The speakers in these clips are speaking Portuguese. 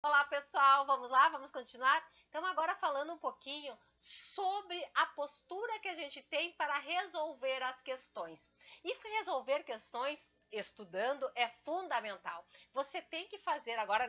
Olá, pessoal, vamos lá? Vamos continuar? Então, agora falando um pouquinho sobre a postura que a gente tem para resolver as questões. E resolver questões estudando é fundamental. Você tem que fazer agora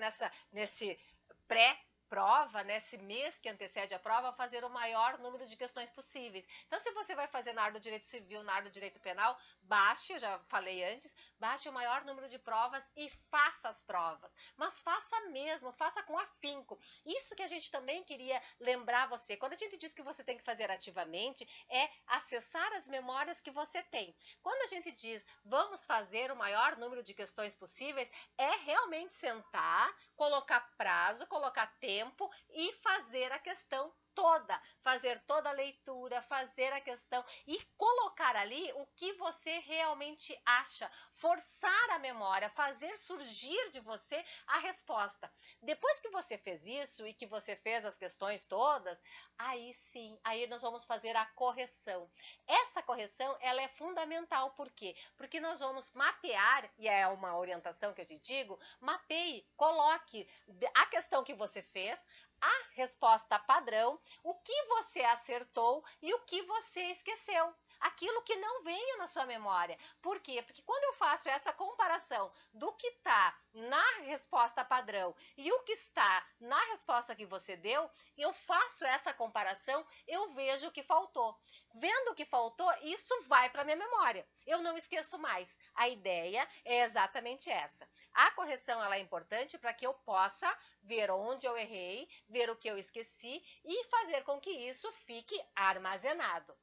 nesse pré-prova, nesse mês que antecede a prova, fazer o maior número de questões possíveis. Então, se você vai fazer na área do direito civil, na área do direito penal, baixe, eu já falei antes, baixe o maior número de provas e faça as provas. Mas faça mesmo, faça com afinco. Isso que a gente também queria lembrar você. Quando a gente diz que você tem que fazer ativamente, é acessar as memórias que você tem. Quando a gente diz vamos fazer o maior número de questões possíveis, é realmente sentar, colocar prazo, colocar tempo e fazer a questão toda, fazer toda a leitura, fazer a questão e colocar ali o que você realmente acha, forçar a memória, fazer surgir de você a resposta. Depois que você fez isso e que você fez as questões todas, aí sim, aí nós vamos fazer a correção. Essa correção, ela é fundamental, por quê? Porque nós vamos mapear, e é uma orientação que eu te digo, mapeie, coloque a questão que você fez, a resposta padrão, o que você acertou e o que você esqueceu. Aquilo que não veio na sua memória. Por quê? Porque quando eu faço essa comparação do que está na resposta padrão e o que está na resposta que você deu, eu faço essa comparação, eu vejo o que faltou. Vendo o que faltou, isso vai para a minha memória. Eu não esqueço mais. A ideia é exatamente essa. A correção ela é importante para que eu possa ver onde eu errei, ver o que eu esqueci e fazer com que isso fique armazenado.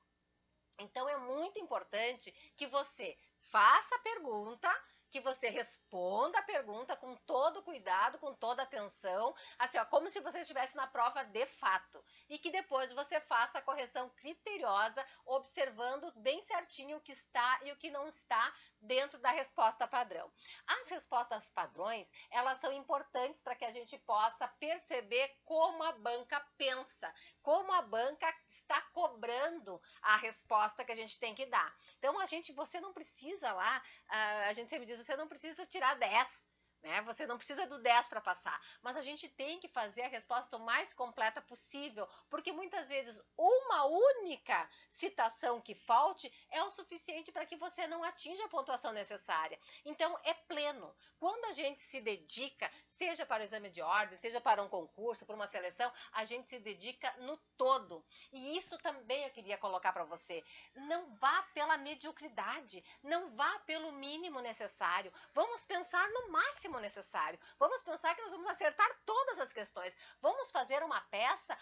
Então é muito importante que você faça a pergunta, que você responda a pergunta com todo cuidado, com toda atenção, assim, ó, como se você estivesse na prova de fato. E que depois você faça a correção criteriosa, observando bem certinho o que está e o que não está dentro da resposta padrão. As respostas padrões, elas são importantes para que a gente possa perceber como a banca pensa, como a banca está cobrando a resposta que a gente tem que dar. Então, você não precisa lá, a gente sempre diz, você não precisa tirar 10, né? Você não precisa do 10 para passar, mas a gente tem que fazer a resposta o mais completa possível, porque muitas vezes uma única citação que falte é o suficiente para que você não atinja a pontuação necessária. Então, é pleno. Quando a gente se dedica, seja para o exame de ordem, seja para um concurso, para uma seleção, a gente se dedica no todo. E isso também eu queria colocar para você. Não vá pela mediocridade, não vá pelo mínimo necessário. Vamos pensar no máximo necessário. Vamos pensar que nós vamos acertar todas as questões. Vamos fazer uma peça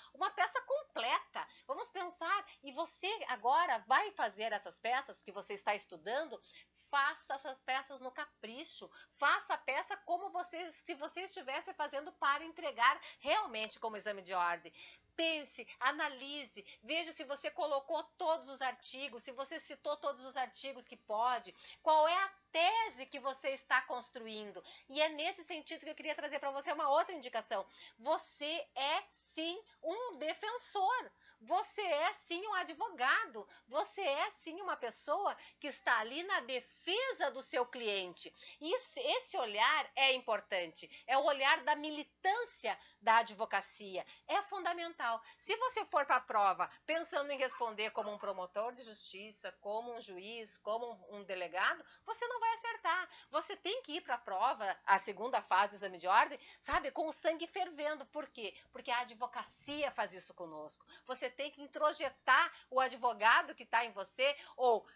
completa. Vamos pensar, e você agora vai fazer essas peças que você está estudando, faça essas peças no capricho. Faça a peça como se você estivesse fazendo para entregar realmente como exame de ordem. Pense, analise, veja se você colocou todos os artigos, se você citou todos os artigos que pode, qual é a tese que você está construindo. E é nesse sentido que eu queria trazer para você uma outra indicação. Você é sim um defensor. Você é sim um advogado, você é sim uma pessoa que está ali na defesa do seu cliente. Esse olhar é importante, é o olhar da militância da advocacia, é fundamental. Se você for para a prova pensando em responder como um promotor de justiça, como um juiz, como um delegado, você não vai acertar. Você tem que ir para a prova, a segunda fase do exame de ordem, sabe, com o sangue fervendo. Por quê? Porque a advocacia faz isso conosco. Você tem que introjetar o advogado que está em você, ou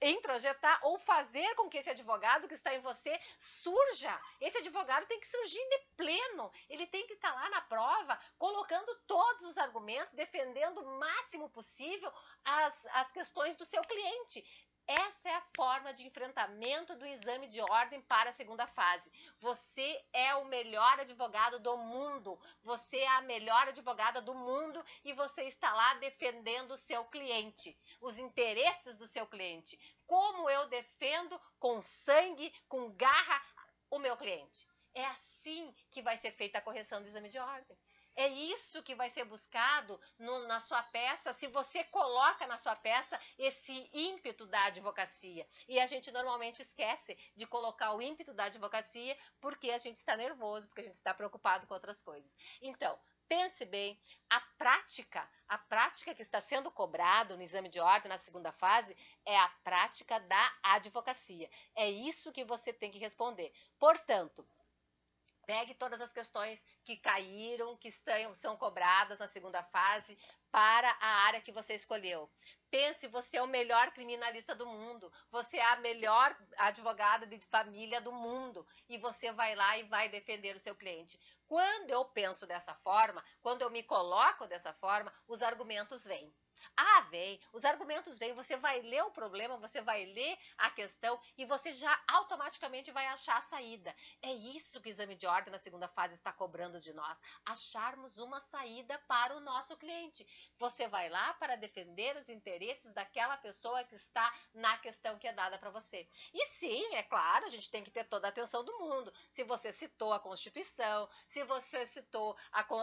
introjetar ou fazer com que esse advogado que está em você surja. Esse advogado tem que surgir de pleno. Ele tem que estar lá na prova, colocando todos os argumentos, defendendo o máximo possível as questões do seu cliente. Essa é a forma de enfrentamento do exame de ordem para a segunda fase. Você é o melhor advogado do mundo. Você é a melhor advogada do mundo e você está lá defendendo o seu cliente, os interesses do seu cliente. Como eu defendo com sangue, com garra, o meu cliente. É assim que vai ser feita a correção do exame de ordem. É isso que vai ser buscado na sua peça, se você coloca na sua peça esse ímpeto da advocacia. E a gente normalmente esquece de colocar o ímpeto da advocacia porque a gente está nervoso, porque a gente está preocupado com outras coisas. Então, pense bem, a prática que está sendo cobrada no exame de ordem na segunda fase é a prática da advocacia. É isso que você tem que responder. Portanto, pegue todas as questões que caíram, que são cobradas na segunda fase para a área que você escolheu. Pense, você é o melhor criminalista do mundo, você é a melhor advogada de família do mundo e você vai lá e vai defender o seu cliente. Quando eu penso dessa forma, quando eu me coloco dessa forma, os argumentos vêm. Ah, vem, os argumentos vêm, você vai ler o problema, você vai ler a questão e você já automaticamente vai achar a saída. É isso que o exame de ordem na segunda fase está cobrando de nós, acharmos uma saída para o nosso cliente. Você vai lá para defender os interesses daquela pessoa que está na questão que é dada para você. E sim, é claro, a gente tem que ter toda a atenção do mundo. Se você citou a Constituição, se você citou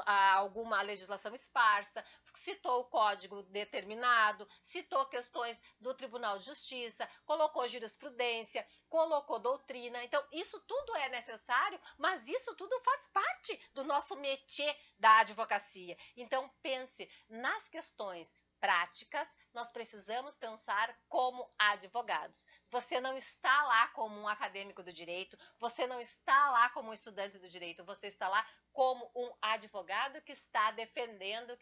alguma legislação esparsa, citou o Código determinado, citou questões do Tribunal de Justiça, colocou jurisprudência, colocou doutrina. Então, isso tudo é necessário, mas isso tudo faz parte do nosso métier da advocacia. Então, pense nas questões práticas, nós precisamos pensar como advogados. Você não está lá como um acadêmico do direito, você não está lá como um estudante do direito, você está lá como um advogado que está defendendo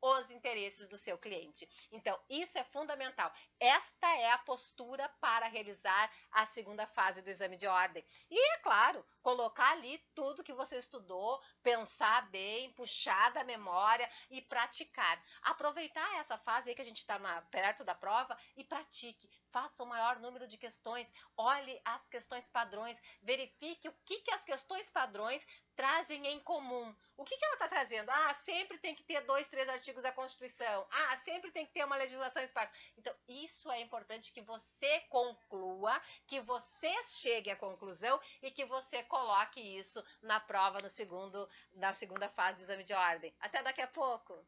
os interesses do seu cliente. Então, isso é fundamental. Esta é a postura para realizar a segunda fase do exame de ordem. E, é claro, colocar ali tudo que você estudou, pensar bem, puxar da memória e praticar. Aproveitar essa fase aí que a gente está perto da prova e pratique. Faça o maior número de questões, olhe as questões padrões, verifique o que as questões padrões trazem em comum. O que ela está trazendo? Ah, sempre tem que ter 2, 3 artigos da Constituição. Ah, sempre tem que ter uma legislação esparsa. Então, isso é importante que você conclua, que você chegue à conclusão e que você coloque isso na prova na segunda fase do exame de ordem. Até daqui a pouco!